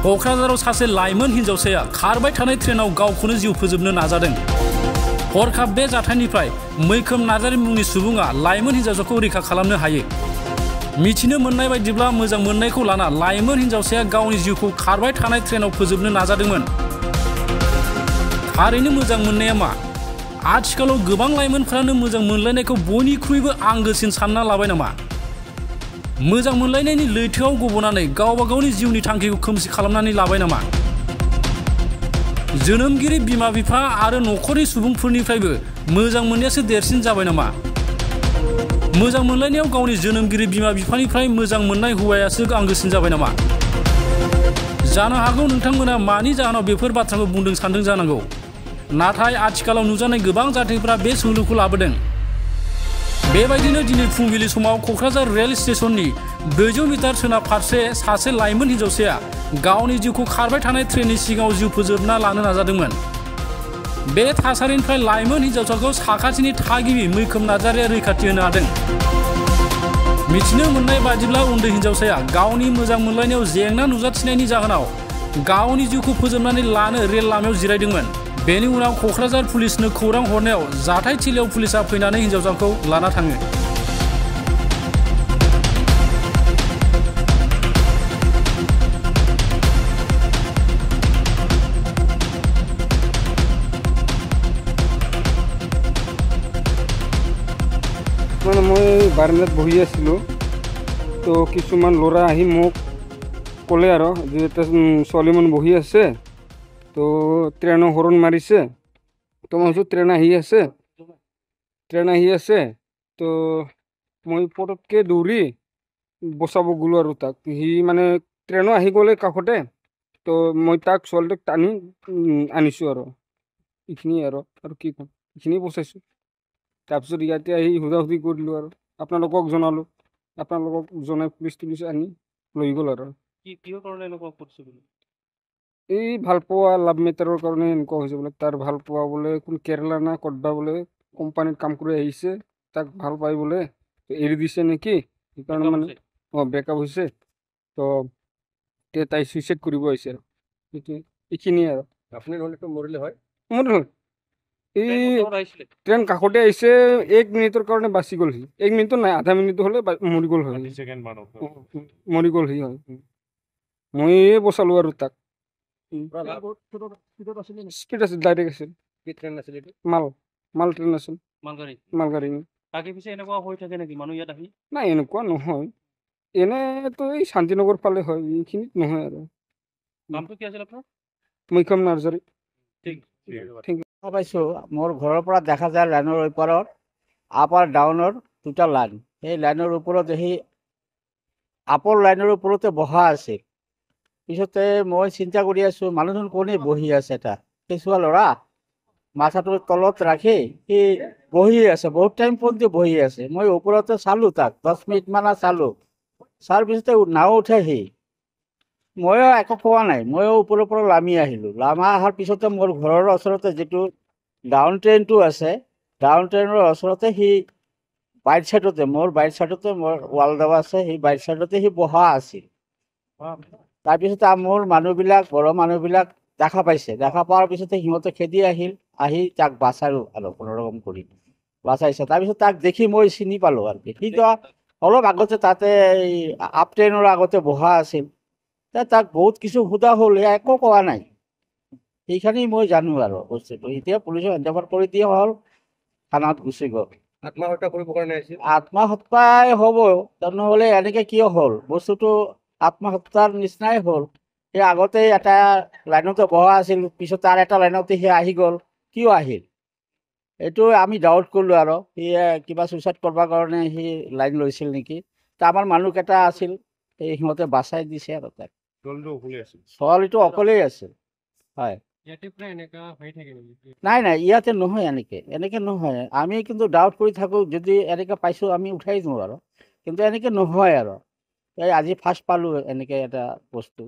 क'क्राझाराव सासे लाइमोन हिन्जावसाया खारबाय थानाय ट्रेनाव गावखौनो जिउ फोजोबनो नाजादों। हरखाब बे जाथायनिफ्राय मैखोम नार्जारि मुंनि सुबुङा लाइमोन हिन्जावसाखौ रैखा खालामनो हायो। मिथिनो मोननाय बायदिब्ला मोजां मोननायखौ लाना लाइमोन हिन्जावसाया गावनि जिउखौ खारबाय थानाय ट्रेनाव फोजोबनो नाजादोंमोन। थारैनो मोजां मोननाया मा? आथिखालाव गोबां लाइमोनफ्रानो मोजां मोनलायनायखौ बयनिख्रुइबो आंगोसिन सानना लाबाय नामा? मोजां मोनलायनायनि लैथोआव गबनानै गावबा गावनि जिउनि थांखिखौ खोमसि खालामनानै लाबाय नामा? जोनोमगिरि बिमा बिफा आरो न'खरनि सुबुंफोरनिफ्रायबो मोजां मोननायासो देरसिन जाबाय नामा? मोजां मोनलायनायाव गावनि जोनोमगिरि बिमा बिफानिफ्राय मोजां मोननाय हौवायासो आंगोसिन जाबाय नामा? जानो हागौ नोंथांमोना मानि जाहोनाव बेफोर बाथ्राखौ बुंदों सानदों जानांगौ। नाथाय आथिखालाव नुजानाय गोबां जाथायफोरा बे सोंलुखौ लाबोदों। बेबायदिनो दिनै फुंबिलि समाव क'क्राझार रेल स्टेशननि 400 मिटार सोनाब फारसे सासे लाइमोन हिन्जावसाया गावनि जिउखौ खारबाय थानाय ट्रेननि सिगाङाव जिउ फोजोबना लानो नाजादोंमोन। बे थासारिनिफ्राय लाइमोन हिन्जावसाखौ साखाथिनि थागिबि मैखोम नार्जारिया रैखाथि होनो हादों। मिथिनो मोननाय बादिब्ला उन्दै हिन्जावसाया गावनि मोजां मोनलायनायाव जेंना नुजाथिनायनि जाहोनाव गावनि जिउखौ फोजोबनानै लानो रेल लामायाव जिरायदोंमोन। बेनि उनाव क'क्राझार पुलिसनो खौरां हरनायाव जाथाय थिलियाव पुलिसा फैनानै हिन्जावसाखौ लाना थाङो। মানে মই বাৰান্দাত বহি আছিলোঁ, তো কিছুমান ল'ৰা আহি মোক ক'লে আৰু যে এটা ছোৱালীমান বহি আছে, তো ট্ৰেইনৰ হৰণ মাৰিছে, তো মই ভাবিছোঁ ট্ৰেইন আহি আছে, তো মই পটককৈ দৌৰি বচাব গ'লোঁ আৰু তাক। সি মানে ট্ৰেইনো আহি গ'লে কাষতে, তো মই তাক ছোৱালীটোক টানি আনিছোঁ আৰু এইখিনিয়ে আৰু কি ক'ম, এইখিনি বচাইছোঁ। তাৰপিছত ইয়াতে আহি সোধাসুধি কৰিলোঁ আৰু আপোনালোকক জনালোঁ, আপোনালোকক জনাই পুলিচ আনি লৈ গ'ল আৰু। কিহৰ কাৰণে এনেকুৱা কৰিছে বুলি? এই ভালপোৱা লাভ মেটাৰৰ কাৰণে এনেকুৱা হৈছে বোলে। তাৰ ভালপোৱা বোলে কোন কেৰেলা না ক'তবা বোলে কোম্পানীত কাম কৰি আহিছে, তাক ভাল পাই বোলে এৰি দিছে নেকি, সেইকাৰণে মানে ব্ৰেকআপ হৈছে, তো তাই চুইচাইড কৰিব আহিছে আৰু এইখিনিয়ে আৰু। আপুনি নহ'লেতো মৰিলে হয়। মৰিল হয়। এই ট্ৰেইন কাষতে আহিছে, 1 মিনিটৰ কাৰণে বাচি গ'ল সি। 1 মিনিটো নাই, আধা মিনিট হ'লে মৰি গ'ল হয়। মৰি গ'ল সি, হয়। মই বচালোঁ আৰু তাক। স্পীড আছিল, ডাইৰেক্ট আছিল। কি ট্ৰেইন আছিল এইটো? মাল ট্ৰেইন আছিল, মালগাড়ী। তাকে পিছে এনেকুৱা হৈ থাকে নেকি মানুহ ইয়াত আহি? নাই, এনেকুৱা নহয়। এনেতো এই শান্তিনগৰ ফালে হয়, এইখিনিত নহয় আৰু। নামটো কি আছিল আপোনাৰ? মৈখম নাৰ্জাৰী। পাইছোঁ মোৰ ঘৰৰ পৰা দেখা যায় লাইনৰ ওপৰত আপাৰ ডাউনৰ দুটা লাইন, সেই লাইনৰ ওপৰত সেই আপৰ লাইনৰ ওপৰতে বহা আছে। পিছতে মই চিন্তা কৰি আছোঁ মানুহজন কোনে বহি আছে, এটা কেঁচুৱা ল'ৰা মাথাটো তলত ৰাখি সি বহি আছে, বহুত টাইম পৰ্যন্ত বহি আছে। মই ওপৰতে চালোঁ, তাক 10 মিনিটমান চালোঁ, চাৰ পিছতে নাও উঠে সি। ময়ো একো কোৱা নাই, ময়ো ওপৰৰ পৰা নামি আহিলোঁ। নামা অহাৰ পিছতে মোৰ ঘৰৰ ওচৰতে যিটো ডাউন ট্ৰেইনটো আছে, ডাউন ট্ৰেইনৰ ওচৰতে সি বাইট চাইডতে, মোৰ বাইট চাইডতে মোৰ ৱাল দেৱা আছে, সেই বাইট চাইডতে সি বহা আছিল। তাৰপিছতে মোৰ মানুহবিলাক, বড়ো মানুহবিলাক দেখা পাইছে। দেখা পোৱাৰ পিছতে সিহঁতে খেদি আহিল, আহি তাক বাচালোঁ আৰু কোনোৰকম কৰি বাচাইছে। তাৰপিছত তাক দেখি মই চিনি পালোঁ আৰু সিটো অলপ আগতে তাতে এই আপ ট্ৰেইনৰ আগতে বহা আছিল। তাক বহুত কিছু সোধা হ'ল, একো কোৱা নাই। সেইখিনি মই জানো আৰু বস্তুটো। এতিয়া পুলিচে এণ্টাৰভাৰ কৰি দিয়া হ'ল, থানাত গুচি গ'ল। আত্মহত্যা কৰিব কাৰণে আহিছিল? আত্মহত্যাই হ'ব, নহ'লে এনেকৈ কিয় হ'ল? বস্তুটো আত্মহত্যাৰ নিচিনাই হ'ল। সেই আগতে এটা লাইনতে বহা আছিল, পিছত তাৰ এটা লাইনতে সি আহি গ'ল, কিয় আহিল? এইটো আমি ডাউট কৰিলোঁ আৰু সি কিবা চুইচাইড কৰিবৰ কাৰণে সি লাইন লৈছিল নেকি। আমাৰ মানুহকেইটা আছিল, এই সিহঁতে বাচাই দিছে আৰু তাক। ছোৱালীটো অকলেই আছিল, হয়। নাই, ইয়াতে নহয়, এনেকৈ নহয়। আমি কিন্তু ডাউট কৰি থাকোঁ, যদি এনেকৈ পাইছোঁ আমি উঠাই দিওঁ আৰু, কিন্তু এনেকৈ নহয় আৰু। এই আজি ফাৰ্ষ্ট পালোঁ এনেকৈ এটা বস্তু।